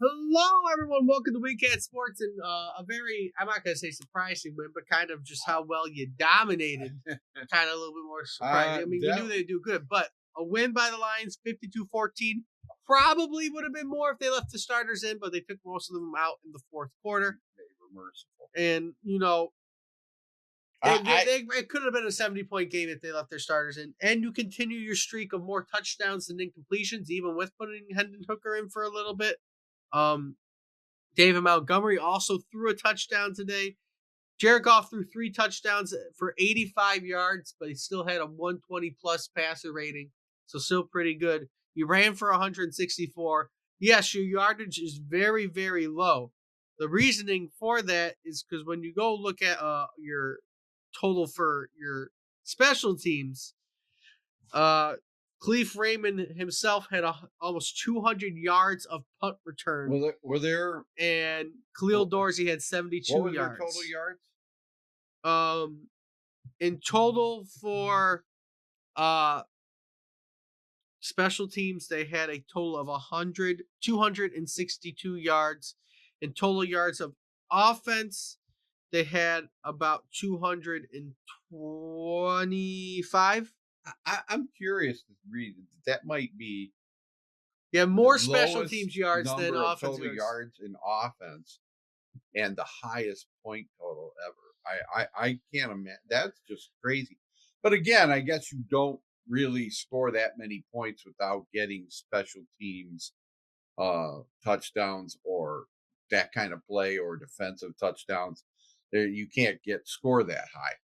Hello, everyone. Welcome to Weekend Sports and a very, I'm not going to say surprising win, but kind of just how well you dominated. Kind of a little bit more surprising. I mean, we knew they'd do good, but a win by the Lions, 52-14, probably would have been more if they left the starters in, but they took most of them out in the fourth quarter. They were merciful. And, you know, it could have been a 70-point game if they left their starters in. And you continue your streak of more touchdowns than incompletions, even with putting Hendon Hooker in for a little bit. David Montgomery also threw a touchdown today. Jared Goff threw 3 touchdowns for 85 yards, but he still had a 120-plus passer rating, so still pretty good. You ran for 164. Yes, your yardage is very, very low. The reasoning for that is because when you go look at your total for your special teams, Khalif Raymond himself had almost 200 yards of punt return. Were there? And Khalil Dorsey had 72 what was yards. Their total yards? In total for special teams, they had a total of 262 yards. In total yards of offense, they had about 225. I'm curious to read. That might be more special teams yards than offense total yards in offense, and the highest point total ever. I can't imagine. That's just crazy. But again, I guess you don't really score that many points without getting special teams touchdowns or that kind of play or defensive touchdowns. You can't score that high.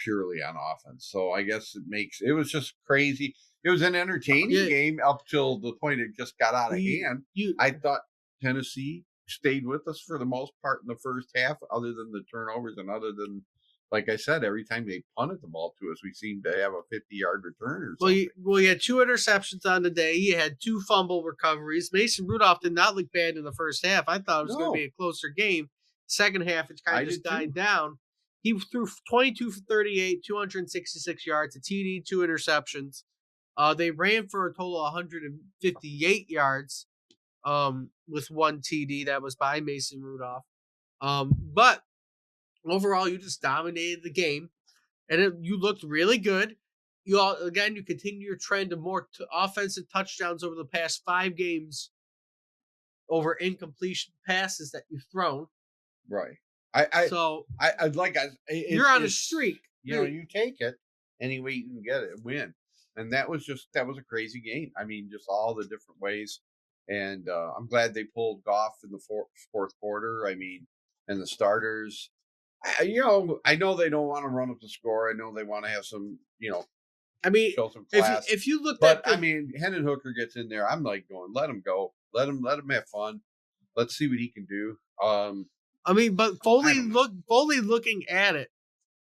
Purely on offense. So I guess it was just crazy. It was an entertaining game up till the point it just got out of hand. I thought Tennessee stayed with us for the most part in the first half, other than the turnovers and other than, like I said, every time they punted the ball to us, we seemed to have a 50-yard return or something. Well, you had 2 interceptions on the day. You had 2 fumble recoveries. Mason Rudolph did not look bad in the first half. I thought it was going to be a closer game. Second half, it kind of just died down. He threw 22 for 38, 266 yards, a TD, 2 interceptions. They ran for a total of 158 yards with 1 TD. That was by Mason Rudolph. But overall, you just dominated the game, and you looked really good. You continue your trend of more offensive touchdowns over the past 5 games over incompletion passes that you've thrown. Right. You're on a streak. You take it any way you can get it, win, and that was a crazy game. I mean, just all the different ways, and I'm glad they pulled Goff in the fourth quarter. I mean, and the starters. I know they don't want to run up the score. I know they want to have some, I mean, show some class. If you look at, I mean, Hendon Hooker gets in there. I'm like going, let him go, let him have fun. Let's see what he can do. I mean, but Foley looking at it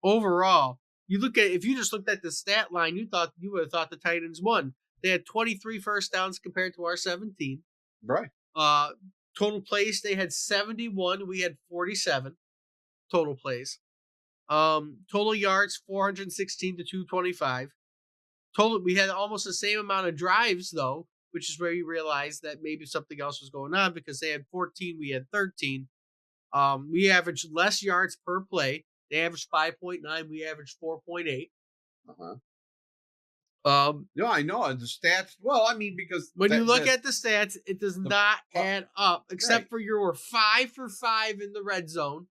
overall, if you just looked at the stat line, you would have thought the Titans won. They had 23 first downs compared to our 17. Right. Total plays, they had 71. We had 47 total plays. Total yards, 416 to 225. We had almost the same amount of drives though, which is where you realize that maybe something else was going on because they had 14, we had 13. We averaged less yards per play. They averaged 5.9. We averaged 4.8. No, I know the stats. Well, I mean, because when you look at the stats, it does not add up. Except for you were 5 for 5 in the red zone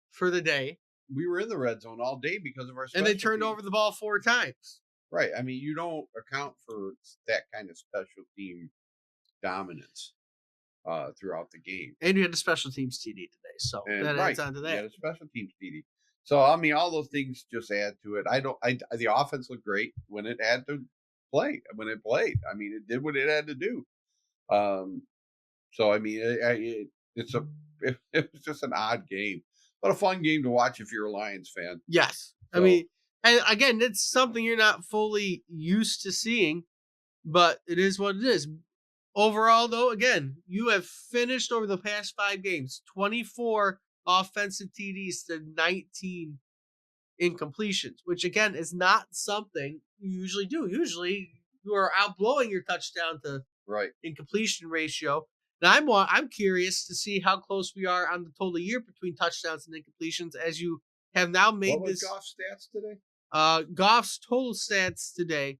for the day. We were in the red zone all day because of our special and they turned over the ball 4 times. Right. I mean, you don't account for that kind of special team dominance throughout the game. And you had a special teams TD today, so that adds on to that. You had a special teams TD. So, I mean, all those things just add to it. The offense looked great when it had to play. When it played, I mean, it did what it had to do. So, I mean, it was just an odd game, but a fun game to watch if you're a Lions fan. Yes. So, I mean, and again, it's something you're not fully used to seeing, but it is what it is. Overall, though, again, you have finished over the past 5 games, 24 offensive TDs to 19 incompletions, which, again, is not something you usually do. Usually, you are outblowing your touchdown to incompletion ratio. Now I'm curious to see how close we are on the total year between touchdowns and incompletions, as you have now made what was this. Goff's stats today? Goff's total stats today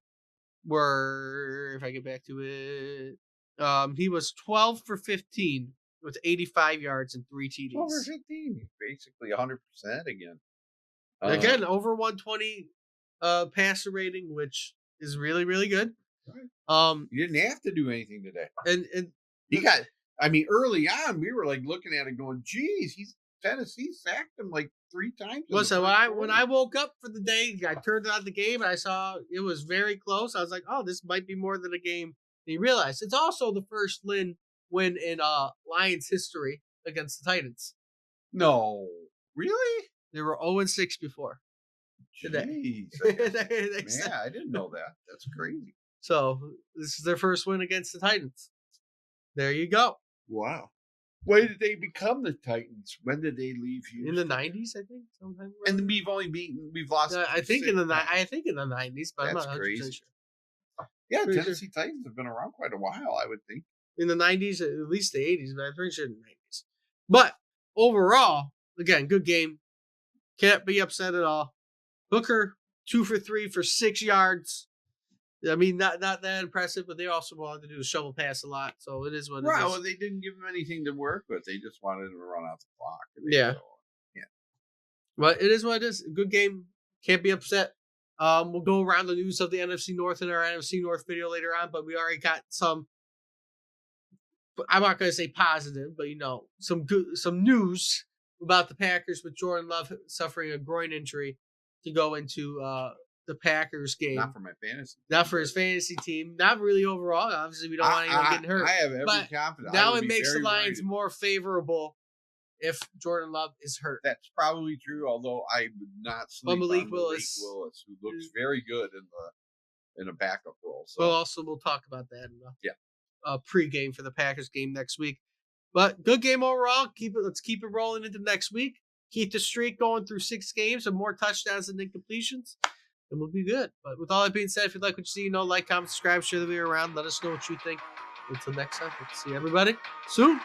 were, if I get back to it, he was 12 for 15 with 85 yards and 3 TDs. 12 for 15, basically 100% again. Again, over 120 passer rating, which is really, really good. Right. You didn't have to do anything today. And he got, I mean, early on, we were like looking at it going, geez, Tennessee sacked him like 3 times. Listen, when I woke up for the day, I turned on the game and I saw it was very close. I was like, oh, this might be more than a game. And you realize it's also the first win in Lions history against the Titans. No. Really? They were 0-6 before. Jeez. Man, I didn't know that. That's crazy. So this is their first win against the Titans. There you go. Wow. When did they become the Titans? When did they leave Houston? In the 90s, I think. Sometime and we've lost. I think in the 90s, but I'm not 100% crazy. Sure. Yeah, Tennessee Titans have been around quite a while, I would think. In the 90s, at least the 80s, but I'm pretty sure in the 90s. But overall, again, good game. Can't be upset at all. Booker, 2 for 3 for 6 yards. I mean, not that impressive, but they also wanted to do the shovel pass a lot, so it is what it is. Right, well, they didn't give him anything to work with. They just wanted him to run out the clock. Yeah. But it is what it is. Good game. Can't be upset. We'll go around the news of the NFC North in our NFC North video later on, but we already got some, I'm not going to say positive, but some news about the Packers with Jordan Love suffering a groin injury to go into the Packers game. Not for my fantasy team. Not for his fantasy team. Not really overall. Obviously, we don't want anyone getting hurt. I have every confidence. Now it makes the Lions more favorable if Jordan Love is hurt. That's probably true, although I would not sleep on Malik Willis, who looks very good in a backup role. So. We'll talk about that in the pregame for the Packers game next week. But good game overall. Let's keep it rolling into next week. Keep the streak going through 6 games and more touchdowns and incompletions, and we'll be good. But with all that being said, if you'd like what you see, like, comment, subscribe, share the video around. Let us know what you think. Until next time, we'll see everybody soon.